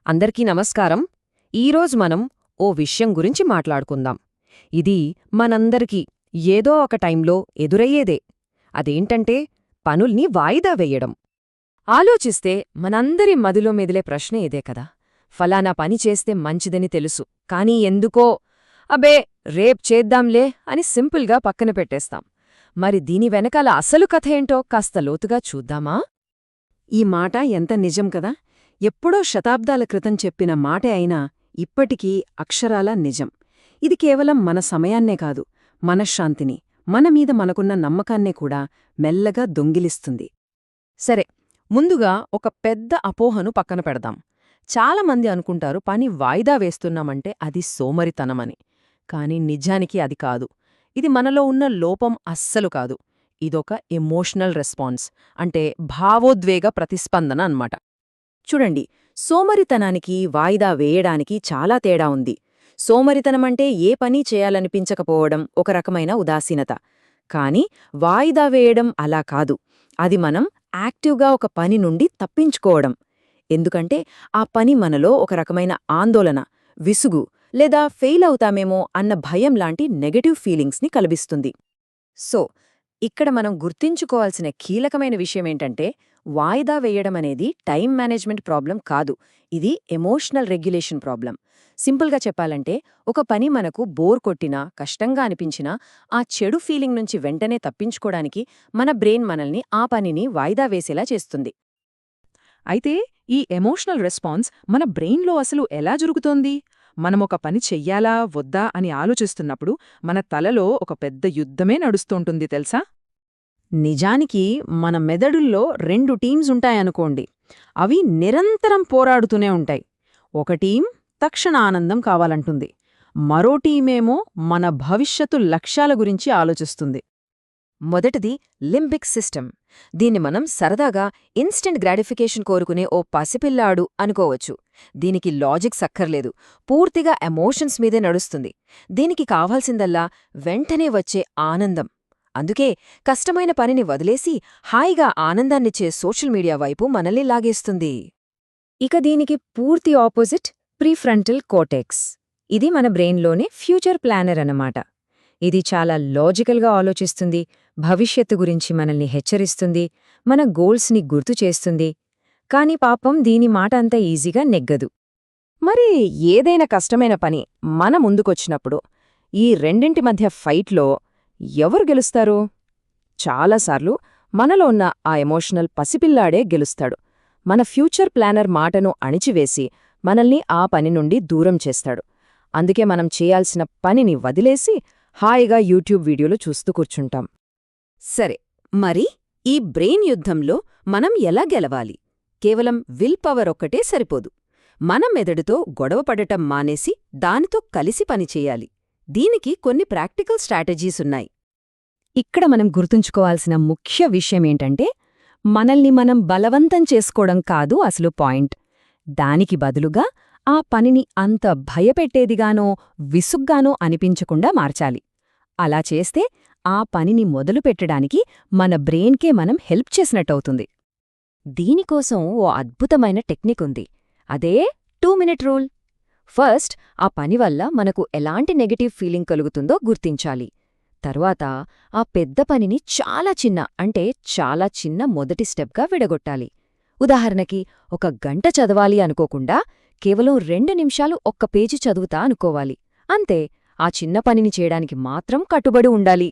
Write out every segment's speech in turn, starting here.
అందరికీ నమస్కారం. ఈరోజు మనం ఓ విషయం గురించి మాట్లాడుకుందాం. ఇది మనందరికీ ఏదో ఒక టైంలో ఎదురయ్యేదే. అదేంటంటే పనుల్ని వాయిదా వేయడం. ఆలోచిస్తే మనందరి మదిలో మెదిలే ప్రశ్న ఇదే కదా. ఫలానా పని చేస్తే మంచిదని తెలుసు, కానీ ఎందుకో అబే రేప్ చేద్దాంలే అని సింపుల్గా పక్కన పెట్టేస్తాం. మరి దీని వెనకాల అసలు కథ ఏంటో కాస్త లోతుగా చూద్దామా? ఈ మాట ఎంత నిజం కదా. ఎప్పుడో శతాబ్దాల క్రితం చెప్పిన మాటే అయినా ఇప్పటికీ అక్షరాలా నిజం. ఇది కేవలం మన సమయాన్నే కాదు, మనశ్శాంతిని, మనమీద మనకున్న నమ్మకాన్నే కూడా మెల్లగా దొంగిలిస్తుంది. సరే, ముందుగా ఒక పెద్ద అపోహను పక్కన పెడదాం. చాలామంది అనుకుంటారు పని వాయిదా వేస్తున్నామంటే అది సోమరితనమని. కాని నిజానికి అది కాదు. ఇది మనలో ఉన్న లోపం అస్సలు కాదు. ఇదొక ఎమోషనల్ రెస్పాన్స్, అంటే భావోద్వేగ ప్రతిస్పందన అన్నమాట. చూడండి, సోమరితనానికి వాయిదా వేయడానికి చాలా తేడా ఉంది. సోమరితనమంటే ఏ పని చేయాలనిపించకపోవడం, ఒక రకమైన ఉదాసీనత. కాని వాయిదా వేయడం అలా కాదు. అది మనం యాక్టివ్గా ఒక పని నుండి తప్పించుకోవడం. ఎందుకంటే ఆ పని మనలో ఒక రకమైన ఆందోళన, విసుగు లేదా ఫెయిల్ అవుతామేమో అన్న భయం లాంటి నెగటివ్ ఫీలింగ్స్ని కలిగిస్తుంది. సో ఇక్కడ మనం గుర్తుంచుకోవాల్సిన కీలకమైన విషయమేంటంటే, వాయిదా వేయడమనేది టైం మేనేజ్మెంట్ ప్రాబ్లం కాదు, ఇది ఎమోషనల్ రెగ్యులేషన్ ప్రాబ్లం. సింపుల్గా చెప్పాలంటే, ఒక పని మనకు బోర్ కొట్టినా, కష్టంగా అనిపించినా, ఆ చెడు ఫీలింగ్ నుంచి వెంటనే తప్పించుకోవడానికి మన బ్రెయిన్ మనల్ని ఆ పనిని వాయిదా వేసేలా చేస్తుంది. అయితే ఈ ఎమోషనల్ రెస్పాన్స్ మన బ్రెయిన్లో అసలు ఎలా జరుగుతోంది? మనమొక పని చెయ్యాలా వద్దా అని ఆలోచిస్తున్నప్పుడు మన తలలో ఒక పెద్ద యుద్ధమే నడుస్తుంటుంది తెలుసా? నిజానికి మన మెదడుల్లో 2 టీమ్స్ ఉంటాయనుకోండి. అవి నిరంతరం పోరాడుతూనే ఉంటాయి. ఒక టీం తక్షణ ఆనందం కావాలంటుంది, మరో టీమేమో మన భవిష్యత్తు లక్ష్యాల గురించి ఆలోచిస్తుంది. మొదటిది లింబిక్ సిస్టమ్. దీన్ని మనం సరదాగా ఇన్స్టెంట్ గ్రాటిఫికేషన్ కోరుకునే ఓ పసిపిల్లాడు అనుకోవచ్చు. దీనికి లాజిక్ సక్కర్లేదు, పూర్తిగా ఎమోషన్స్ మీదే నడుస్తుంది. దీనికి కావాల్సిందల్లా వెంటనే వచ్చే ఆనందం. అందుకే కష్టమైన పనిని వదిలేసి హాయిగా ఆనందాన్నిచ్చే సోషల్ మీడియా వైపు మనల్ని లాగేస్తుంది. ఇక దీనికి పూర్తి ఆపోజిట్ ప్రీఫ్రంటల్ కోర్టెక్స్. ఇది మన బ్రెయిన్లోనే ఫ్యూచర్ ప్లానర్ అన్నమాట. ఇది చాలా లాజికల్గా ఆలోచిస్తుంది, భవిష్యత్తు గురించి మనల్ని హెచ్చరిస్తుంది, మన గోల్స్ని గుర్తు చేస్తుంది. కాని పాపం దీని మాట అంత ఈజీగా నెగ్గదు. మరి ఏదైనా కష్టమైన పని మన ముందుకొచ్చినప్పుడు ఈ రెండింటి మధ్య ఫైట్లో ఎవరు గెలుస్తారు? చాలాసార్లు మనలో ఉన్న ఆ ఎమోషనల్ పసిపిల్లాడే గెలుస్తాడు. మన ఫ్యూచర్ ప్లానర్ మాటను అణిచివేసి మనల్ని ఆ పని నుండి దూరం చేస్తాడు. అందుకే మనం చేయాల్సిన పనిని వదిలేసి హాయిగా యూట్యూబ్ వీడియోలు చూస్తూ కూర్చుంటాం. సరే, మరి ఈ బ్రెయిన్ యుద్ధంలో మనం ఎలా గెలవాలి? కేవలం విల్ పవర్ ఒక్కటే సరిపోదు. మన మెదడుతో గొడవపడటం మానేసి దానితో కలిసి పనిచేయాలి. దీనికి కొన్ని ప్రాక్టికల్ స్ట్రాటజీస్ ఉన్నాయి. ఇక్కడ మనం గుర్తుంచుకోవాల్సిన ముఖ్య విషయమేంటంటే, మనల్ని మనం బలవంతం చేసుకోవడం కాదు అసలు పాయింట్. దానికి బదులుగా ఆ పనిని అంత భయపెట్టేదిగానో విసుగ్గానో అనిపించకుండా మార్చాలి. అలా చేస్తే ఆ పనిని మొదలుపెట్టడానికి మన బ్రెయిన్కే మనం హెల్ప్ చేసినట్టవుతుంది. దీనికోసం ఓ అద్భుతమైన టెక్నిక్ ఉంది. అదే 2 మినిట్ రూల్. ఫస్ట్ ఆ పని వల్ల మనకు ఎలాంటి నెగటివ్ ఫీలింగ్ కలుగుతుందో గుర్తించాలి. తర్వాత ఆ పెద్ద పనిని చాలా చిన్న మొదటి స్టెప్గా విడగొట్టాలి. ఉదాహరణకి, 1 గంట చదవాలి అనుకోకుండా కేవలం 2 నిమిషాలు 1 పేజీ చదువుతా అనుకోవాలి. అంతే, ఆ చిన్న పనిని చేయడానికి మాత్రం కట్టుబడి ఉండాలి.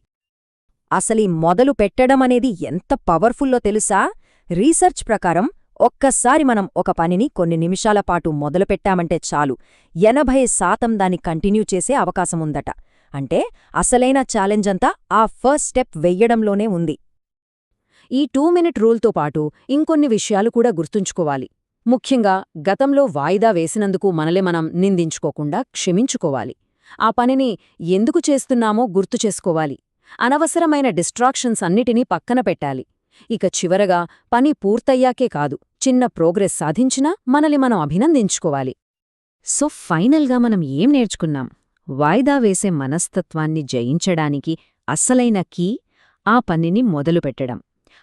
అసలీ మొదలు పెట్టడమనేది ఎంత పవర్ఫుల్లో తెలుసా? రీసెర్చ్ ప్రకారం ఒక్కసారి మనం ఒక పనిని కొన్ని నిమిషాల పాటు మొదలుపెట్టామంటే చాలు, 80% దాన్ని కంటిన్యూ చేసే అవకాశముందట. అంటే అసలైన ఛాలెంజంతా ఆ ఫస్ట్ స్టెప్ వెయ్యడంలోనే ఉంది. ఈ 2 మినిట్ రూల్తో పాటు ఇంకొన్ని విషయాలు కూడా గుర్తుంచుకోవాలి. ముఖ్యంగా గతంలో వాయిదా వేసినందుకు మనలే మనం నిందించుకోకుండా క్షమించుకోవాలి. ఆ పనిని ఎందుకు చేస్తున్నామో గుర్తు చేసుకోవాలి. అనవసరమైన డిస్ట్రాక్షన్స్ అన్నిటినీ పక్కన పెట్టాలి. ఇక చివరగా పని పూర్తయ్యాకే కాదు, చిన్న ప్రోగ్రెస్ సాధించినా మనల్ని మనం అభినందించుకోవాలి. సో ఫైనల్గా మనం ఏం నేర్చుకున్నాం? వాయిదా వేసే మనస్తత్వాన్ని జయించడానికి అస్సలైన కీ ఆ పనిని మొదలుపెట్టడం.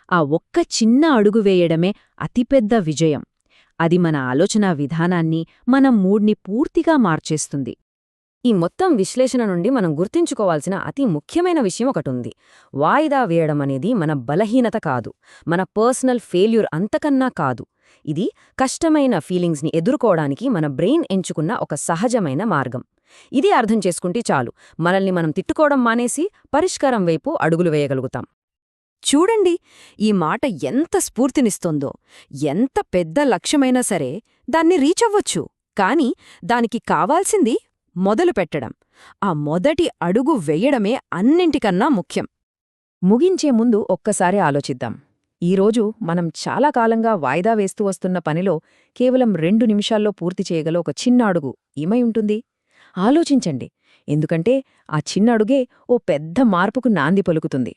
ఆ ఒక్క చిన్న అడుగు వేయడమే అతిపెద్ద విజయం. అది మన ఆలోచనా విధానాన్ని, మన మూడ్ని పూర్తిగా మార్చేస్తుంది. ఈ మొత్తం విశ్లేషణ నుండి మనం గుర్తుంచుకోవాల్సిన అతి ముఖ్యమైన విషయం ఒకటుంది. వాయిదా వేయడం అనేది మన బలహీనత కాదు, మన పర్సనల్ ఫెయిల్యూర్ అంతకన్నా కాదు. ఇది కష్టమైన ఫీలింగ్స్ని ఎదుర్కోవడానికి మన బ్రెయిన్ ఎంచుకున్న ఒక సహజమైన మార్గం. ఇది అర్థం చేసుకుంటే చాలు, మనల్ని మనం తిట్టుకోవడం మానేసి పరిష్కారం వైపు అడుగులు వేయగలుగుతాం. చూడండి, ఈ మాట ఎంత స్ఫూర్తినిస్తోందో. ఎంత పెద్ద లక్ష్యమైనా సరే దాన్ని రీచ్ అవ్వొచ్చు, కానీ దానికి కావాల్సింది మొదలుపెట్టడం. ఆ మొదటి అడుగు వెయ్యడమే అన్నింటికన్నా ముఖ్యం. ముగించే ముందు ఒక్కసారి ఆలోచిద్దాం. ఈరోజు మనం చాలా కాలంగా వాయిదా వేస్తూ వస్తున్న పనిలో కేవలం 2 నిమిషాల్లో పూర్తి చేయగల ఒక చిన్న అడుగు ఏమై ఉంటుంది? ఆలోచించండి, ఎందుకంటే ఆ చిన్న అడుగే ఓ పెద్ద మార్పుకు నాంది పలుకుతుంది.